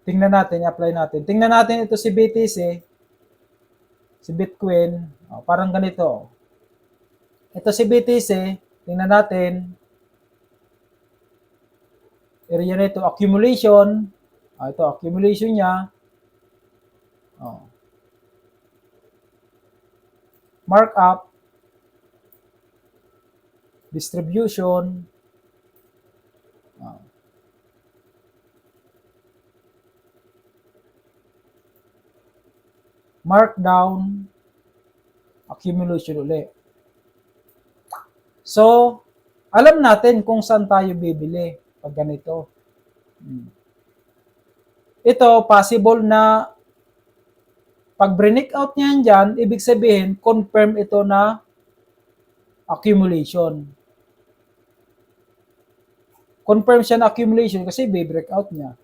tingnan natin, i-apply natin. Tingnan natin ito si BTC, si Bitcoin, parang ganito. Ito si BTC, tingnan natin. Area nito, accumulation. Ito, accumulation niya. Markup. Distribution. Markdown. Accumulation ulit. So, alam natin kung saan tayo bibili pag ganito. Ito, possible na pag break out niyan dyan, ibig sabihin, confirm ito na accumulation. Confirm siya na accumulation kasi be-breakout niya.